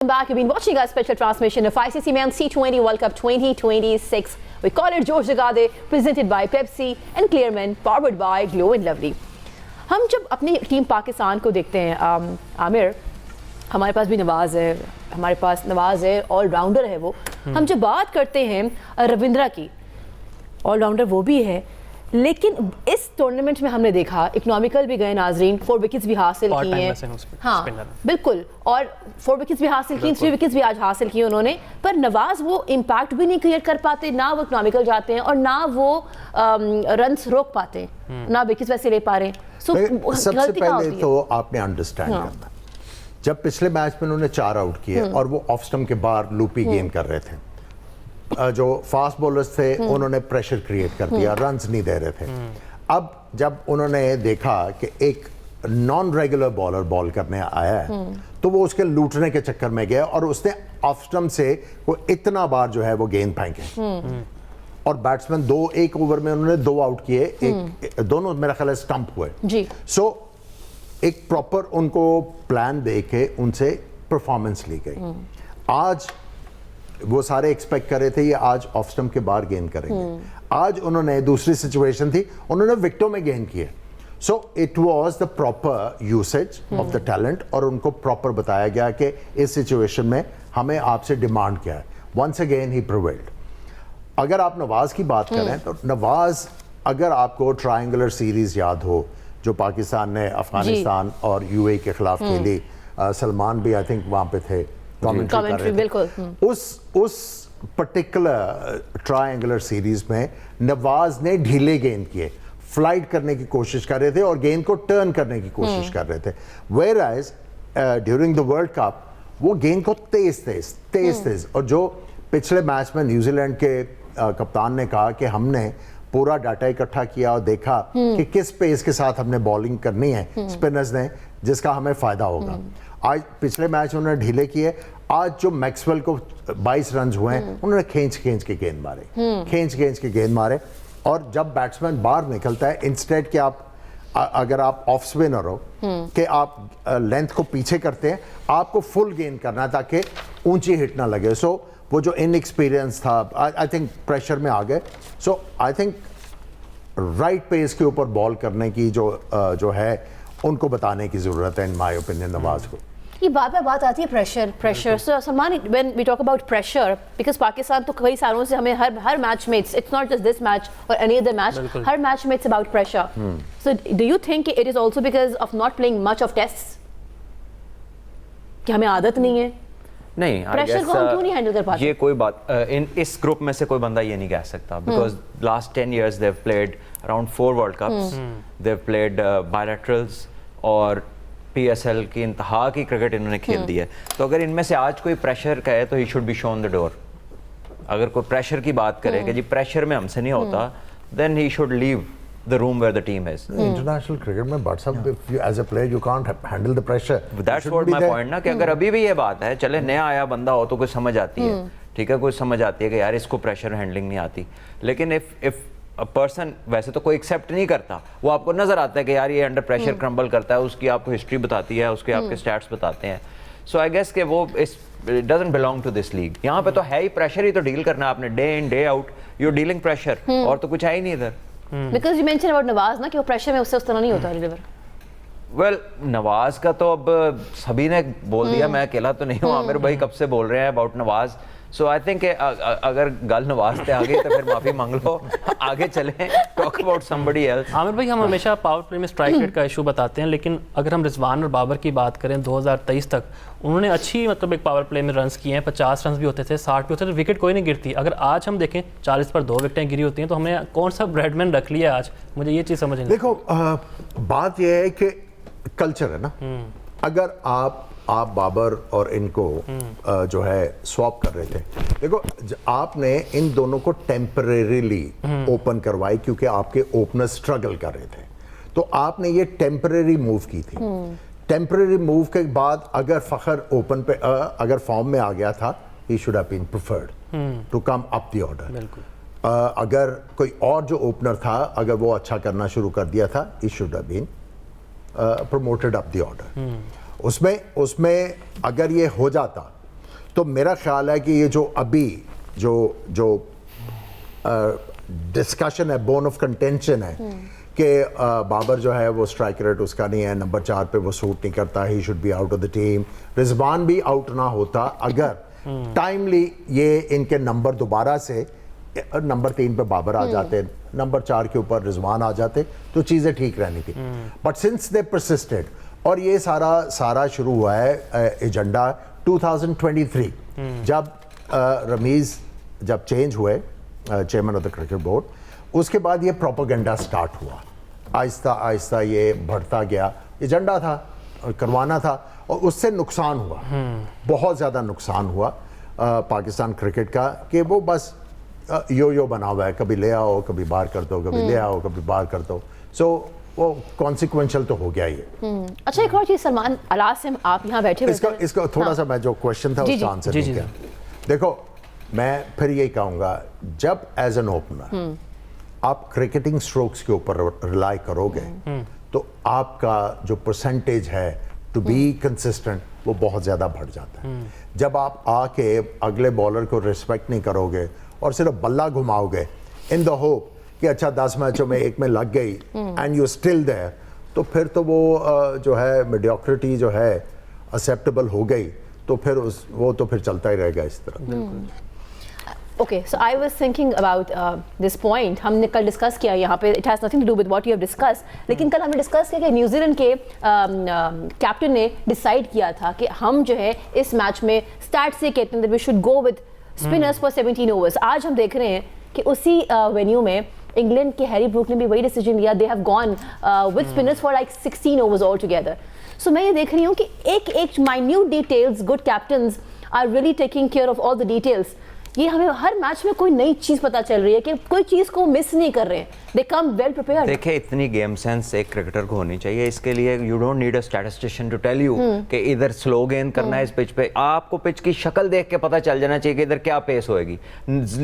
Back, you've been watching our special transmission of ICC Men's T20 World Cup 2026. We call it Josh Jagade, presented by Pepsi and Clearman, powered by Glow and Lovely. हम जब अपनी team Pakistan को देखते हैं आमिर, हमारे पास भी नवाज़ है, हमारे पास नवाज़ है, ऑलराउंडर है वो. हम जब बात करते हैं रविंद्रा की, ऑलराउंडर वो भी है, लेकिन इस टूर्नामेंट में हमने देखा इकोनॉमिकल भी गए नाजरीन, 4 विकेट्स भी हासिल की हैं. हाँ बिल्कुल, और 4 विकेट्स भी हासिल की, 3 विकेट्स भी आज हासिल किए उन्होंने. पर नवाज वो इम्पैक्ट भी नहीं क्रिएट कर पाते, ना वो इकोनॉमिकल जाते हैं और ना वो रन्स रोक पाते हैं, ना विकेट्स वैसे ले पा रहे हैं. सबसे पहले तो आपने अंडरस्टैंड करना, जब पिछले मैच में उन्होंने 4 आउट किए और वो ऑफ स्टंप के बाहर लूपी गेंद कर रहे थे, जो फास्ट बॉलर्स थे उन्होंने प्रेशर क्रिएट कर दिया, रन्स नहीं दे रहे थे. अब जब उन्होंने देखा कि एक नॉन रेगुलर बॉलर बॉल करने आया है, तो वो उसके लूटने के चक्कर में गया और उसने ऑफ स्टंप से वो इतना बार जो है वो गेंद फेंके और बैट्समैन एक ओवर में उन्होंने 2 आउट किए, एक दोनों मेरा ख्याल है स्टंप हुए. सो एक प्रॉपर उनको प्लान दे के उनसे परफॉर्मेंस ली गई. आज वो सारे एक्सपेक्ट कर रहे थे ये आज ऑफ स्टंप के बाहर गेंद करेंगे. आज उन्होंने दूसरी सिचुएशन थी, उन्होंने विकेटों में गेंद किए. So it was the proper usage of the talent और उनको प्रॉपर बताया गया कि इस सिचुएशन में हमें आपसे डिमांड क्या है. Once again he prevailed. अगर आप नवाज की बात करें तो नवाज, अगर आपको ट्रायंगुलर सीरीज याद हो जो पाकिस्तान ने अफगानिस्तान और यूएई के खिलाफ खेली, सलमान भी आई थिंक वहां पे थे, कमेंट्री बिल्कुल. उस पर्टिकुलर ट्रायंगुलर सीरीज में नवाज ने ढीले गेंद किए, फ्लाइट करने की कोशिश कर रहे थे और गेंद को टर्न करने की कोशिश कर रहे थे. Whereas during the world cup वो गेंद को तेज और जो पिछले मैच में न्यूजीलैंड के कप्तान ने कहा कि हमने पूरा डाटा इकट्ठा किया और देखा कि किस पेस के साथ हमने बॉलिंग करनी है स्पिनर्स ने, जिसका हमें फायदा होगा. आज पिछले मैच उन्होंने ढीले किए, आज जो मैक्सवेल को 22 रन हुए हैं उन्होंने खींच के गेंद मारे. और जब बैट्समैन बाहर निकलता है, इंस्टेड कि आप अगर आप ऑफ स्पिनर हो कि आप लेंथ को पीछे करते हैं, आपको फुल गेंद करना है ताकि ऊंची हिट ना लगे. सो वो जो इनएक्सपीरियंस था, आई थिंक प्रेशर में आ गए. सो आई थिंक राइट पेस के ऊपर बॉल करने की जो है उनको बताने की जरूरत है इन माय ओपिनियन नवाज को. ये बात आती है pressure. So Salman, when we talk about pressure, because Pakistan तो कई सालों से हमें हर मैच में, it's not just this match और एनी अदर मैच, हर मैच में it's about pressure. So do you think it is also because of not playing much of tests, कि हमें आदत नहीं है? नहीं, प्रेशर को हम क्यों नहीं हैंडल कर पाते? ये कोई बात इस ग्रुप में से कोई बंदा ये नहीं कह सकता, because last 10 years they have played around 4 world cups, they have played bilaterals और PSL की इंतहा की क्रिकेट इन्होंने खेल दी है. तो अगर इनमें से आज कोई प्रेशर का है तो he should be shown the door. अगर कोई प्रेशर की बात करे कि जी प्रेशर में हमसे नहीं होता, then he should leave the room where the team is. International cricket में but some if you as a player you can't handle the pressure. That's what my point ना, कि अगर अभी भी ये बात है, चले नया आया बंदा हो तो कुछ समझ आती है, ठीक है, कुछ समझ आती है कि यार इसको प्रेशर हैंडलिंग नहीं आती. लेकिन if a person, वैसे तो कोई एक्सेप्ट नहीं करता, वो आपको नजर आता है कि यार ये अंडर प्रेशर क्रम्बल करता है, उसकी आपको हिस्ट्री बताती है, उसके आपके स्टैट्स बताते हैं. सो आई गेस कि वो it doesn't belong to this league. यहाँ पे तो है ही प्रेशर, ही तो डील करना है आपने, day in day out you dealing pressure, और तो कुछ है ही नहीं इधर. Because you mentioned about Nawaz ना कि वो प्रेशर में उससे उस तरह नहीं होता डिलीवर. Well, नवाज का तो अब सभी ने बोल दिया, मैं अकेला तो नहीं हूँ. आमिर भाई कब से बोल रहे हैं about Nawaz. So I think अगर गल नवाज पे आ गई तो फिर माफी मांग लो, आगे चलें, talk about somebody else. Aamir भाई, हम हमेशा पावर प्ले में स्ट्राइक रेट का इशू बताते हैं, लेकिन अगर हम रिजवान और बाबर की बात करें 2023 तक उन्होंने अच्छी एक पावर प्ले में रन्स किए हैं. 50 रन भी होते थे, 60 भी होते थे, विकेट कोई नहीं गिरती. अगर आज हम देखें 40 पर 2 विकेटें गिरी होती हैं, तो हमने कौन सा ब्रेडमैन रख लिया आज? मुझे ये चीज़ समझ नहीं. देखो बात यह है कि कल्चर है ना. अगर आप बाबर और इनको जो है स्वैप कर रहे थे, देखो आपने इन दोनों को टेम्परेरीली ओपन करवाई क्योंकि आपके ओपनर स्ट्रगल कर रहे थे, तो आपने ये टेम्परेरी मूव की थी. टेम्परेरी मूव के बाद अगर फखर ओपन पे अगर फॉर्म में आ गया था, he should have been preferred to come up the order. अगर कोई और जो ओपनर था, अगर वो अच्छा करना शुरू कर दिया था, he should have been promoted up the order. उसमें अगर ये हो जाता तो मेरा ख्याल है कि ये जो अभी जो डिस्कशन है, बोन ऑफ कंटेंशन है कि बाबर जो है वो स्ट्राइक रेट उसका नहीं है, नंबर 4 पे वो सूट नहीं करता, he should be out of the team. Rizwan भी आउट ना होता अगर टाइमली ये इनके नंबर दोबारा से नंबर 3 पे बाबर आ जाते, नंबर 4 के ऊपर रिजवान आ जाते, तो चीज़ें ठीक रहनी थी। बट सिंस दे परसिस्टेड, और ये सारा शुरू हुआ है एजेंडा 2023 जब रमीज़ जब चेंज हुए chairman of the cricket board, उसके बाद ये प्रोपेगेंडा स्टार्ट हुआ, आहिस्ता आहिस्ता ये बढ़ता गया। एजेंडा था, करवाना था, और उससे नुकसान हुआ, बहुत ज़्यादा नुकसान हुआ पाकिस्तान क्रिकेट का, कि वो बस यो बना हुआ है, कभी ले आओ कभी बाहर कर दो, कभी ले आओ कभी बाहर कर दो। सो वो कॉन्सिक्वेंशियल तो हो गया ये। अच्छा, एक और चीज़ सलमान, अलासिम आप यहाँ बैठे हुए इसका थोड़ा सा मैं जो क्वेश्चन था उसका आंसर नहीं किया। देखो, मैं फिर यही कहूँगा, जब एज एन ओपनर आप क्रिकेटिंग स्ट्रोक्स के ऊपर रिलाई करोगे तो आपका जो परसेंटेज है टू बी कंसिस्टेंट वो बहुत ज़्यादा बढ़ जाता है। जब आप आके अगले बॉलर को रिस्पेक्ट नहीं करोगे और सिर्फ बल्ला घुमाओगे इन द होप कि अच्छा 10 मैचों में एक में लग गई एंड यू स्टिल देयर, तो फिर तो वो जो है मेडियोक्रिटी जो है एक्सेप्टेबल हो गई, तो फिर वो तो फिर चलता ही रहेगा इस तरह। Okay, so I was thinking about this point, हमने कल डिस्कस किया यहाँ पे, it has nothing to do with what you have discuss, लेकिन कल हमने डिस्कस किया कि न्यूजीलैंड के कैप्टन ने डिसाइड किया था कि हम जो है इस मैच में स्टार्ट से कहते हैं that we should go with spinners for 17 overs. आज हम देख रहे हैं कि उसी वेन्यू में इंग्लैंड के हैरी ब्रूक ने भी वही डिसीजन लिया, they have gone with spinners for like 16 overs all together. So मैं ये देख रही हूँ कि एक minute details, good captains are really taking care of all the details. ये हमें हर मैच में कोई नई चीज पता चल रही है कि कोई चीज को मिस नहीं कर रहे हैं, दे कम वेल प्रिपेयर्ड। देखिए, इतनी गेम सेंस एक क्रिकेटर को होनी चाहिए, इसके लिए you don't need a statistician to tell you कि इधर स्लो गेंद करना है इस पिच पे। आपको पिच की शक्ल देख के पता चल जाना चाहिए कि इधर क्या पेस होएगी।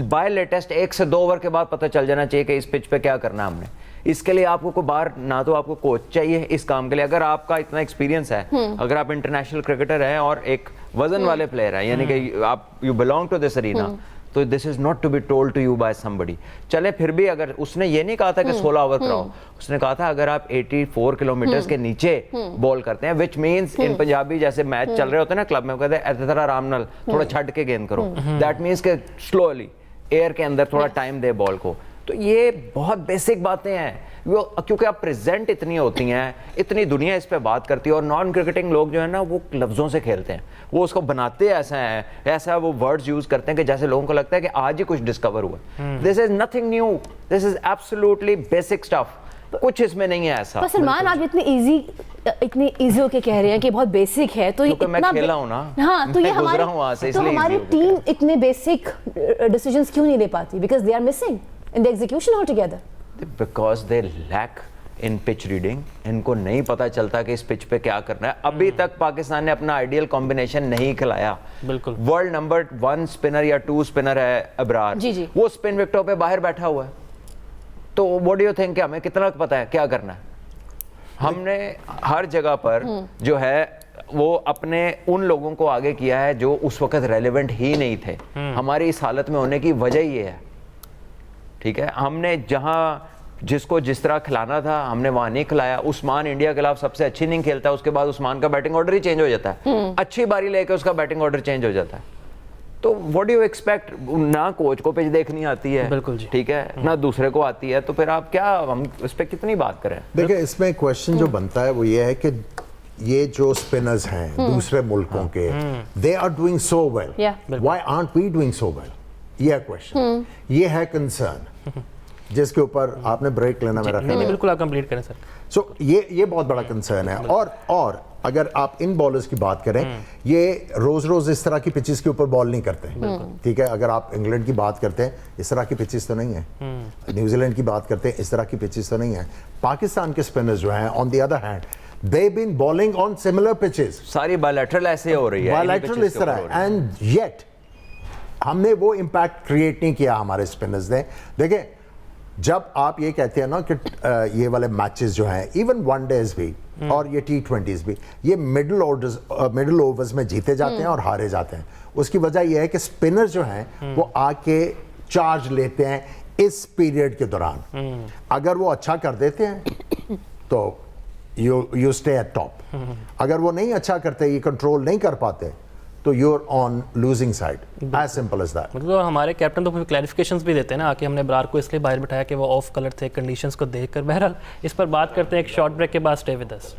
बाय लेटेस्ट 1 से 2 ओवर के बाद पता चल जाना चाहिए कि इस पिच पे क्या करना है हमने। इसके लिए आपको कोई बाहर ना तो आपको कोच चाहिए इस काम के लिए, अगर आपका इतना एक्सपीरियंस है, अगर आप इंटरनेशनल क्रिकेटर हैं और एक वजन वाले प्लेयर हैं, यानी कि आप you belong to this arena, तो this is not to be told to you by somebody. चले फिर भी अगर उसने ये नहीं कहा था कि 16 ओवर कराओ, उसने कहा था अगर आप 84 किलोमीटर के नीचे बॉल करते हैं, विच मीन्स इन पंजाबी जैसे मैच चल रहे होते हैं ना क्लब में, कहते हैं तरह आराम नाल थोड़ा छट के गेंद करो, दैट मीन्स के स्लोली एयर के अंदर थोड़ा टाइम दे बॉल को। तो ये बहुत बेसिक बातें हैं, वो क्योंकि आप प्रेजेंट इतनी होती हैं, इतनी दुनिया इस पे बात करती है, और नॉन क्रिकेटिंग लोग जो है ना वो लफ्ज़ों से खेलते हैं, वो उसको बनाते ऐसा वो वर्ड्स यूज करते हैं कि जैसे लोगों को लगता है कि आज ही कुछ डिस्कवर हुआ। This is nothing new, this is absolutely basic stuff, कुछ इसमें नहीं है ऐसा। पर सलमान, आप इतनी इजी होके कह रहे हैं कि बहुत बेसिक है, तो ये इतना मैं खेला हूं ना, हाँ, तो ये हमारी टीम इतने बेसिक डिसीजंस क्यों नहीं ले पाती? Because they are missing in the execution altogether, because they lack in pitch reading. इनको नहीं पता चलता कि इस पिच पे क्या करना है। अभी तक पाकिस्तान ने अपना आइडियल कॉम्बिनेशन नहीं खिलाया। बिल्कुल, वर्ल्ड नंबर 1 स्पिनर या 2 स्पिनर है अबरार, जी। वो स्पिन विकेटों पे बाहर बैठा हुआ है, तो व्हाट डू यू थिंक, हमें कितना पता है क्या करना है? हमने हर जगह पर जो है वो अपने उन लोगों को आगे किया है जो उस वक्त रेलेवेंट ही नहीं थे। हमारी इस हालत में होने की वजह ये है, ठीक है, हमने जहां जिसको जिस तरह खिलाना था हमने वहां नहीं खिलाया। उस्मान इंडिया के खिलाफ सबसे अच्छी इनिंग खेलता है, उसके बाद उस्मान का बैटिंग ऑर्डर ही चेंज हो जाता है, अच्छी बारी लेके उसका बैटिंग ऑर्डर चेंज हो जाता है। तो व्हाट डू यू एक्सपेक्ट? ना कोच को पिच देखनी आती है, बिल्कुल जी, ठीक है, ना दूसरे को आती है, तो फिर आप क्या, हम इस पे कितनी बात करें? देखिए, इसमें क्वेश्चन जो बनता है वो ये है कि ये जो स्पिनर्स हैं दूसरे मुल्कों के, they are doing so well, why aren't we doing so well? ये क्वेश्चन, ये है कंसर्न जिसके ऊपर आपने ब्रेक लेना मेरा ख्याल है। बिल्कुल, आप कंप्लीट करें सर। सो ये बहुत बड़ा कंसर्न है। और अगर आप इन बॉलर्स की बात करें, ये रोज इस तरह की पिचेस के ऊपर बॉल नहीं करते, ठीक है। अगर आप इंग्लैंड की बात करते हैं, इस तरह की पिचेस तो नहीं है। न्यूजीलैंड की बात करते हैं, इस तरह की पिचेस तो नहीं है। पाकिस्तान के स्पिनर्स जो हैं, on the other hand, they've been bowling on similar pitches, सारी बायलैटरल ऐसे हो रही है, बायलैटरल इस तरह, एंड येट हमने वो इम्पैक्ट क्रिएट नहीं किया हमारे स्पिनर्स ने। देखिए, जब आप ये कहते हैं ना कि ये वाले मैचेस जो हैं, इवन वन डेज भी, اور یہ T20s بھی یہ مڈل اوورز میں جیتے جاتے ہیں اور ہارے جاتے ہیں. اس کی وجہ یہ ہے کہ اسپنر جو ہیں وہ آ کے چارج لیتے ہیں اس پیریڈ کے دوران. اگر وہ اچھا کر دیتے ہیں تو یو اسٹے ایٹ ٹاپ. اگر وہ نہیں اچھا کرتے, یہ کنٹرول نہیں کر پاتے, تو you are on losing side. As simple as that. مطلب ہمارے کیپٹن تو کلیریفیکیشنز بھی دیتے ہیں نا کہ ہم نے ابرار کو اس لیے باہر بٹھایا کہ وہ آف کلر تھے کنڈیشنز کو دیکھ کر. بہرحال اس پر بات کرتے ہیں ایک شارٹ بریک کے بعد. Stay with us.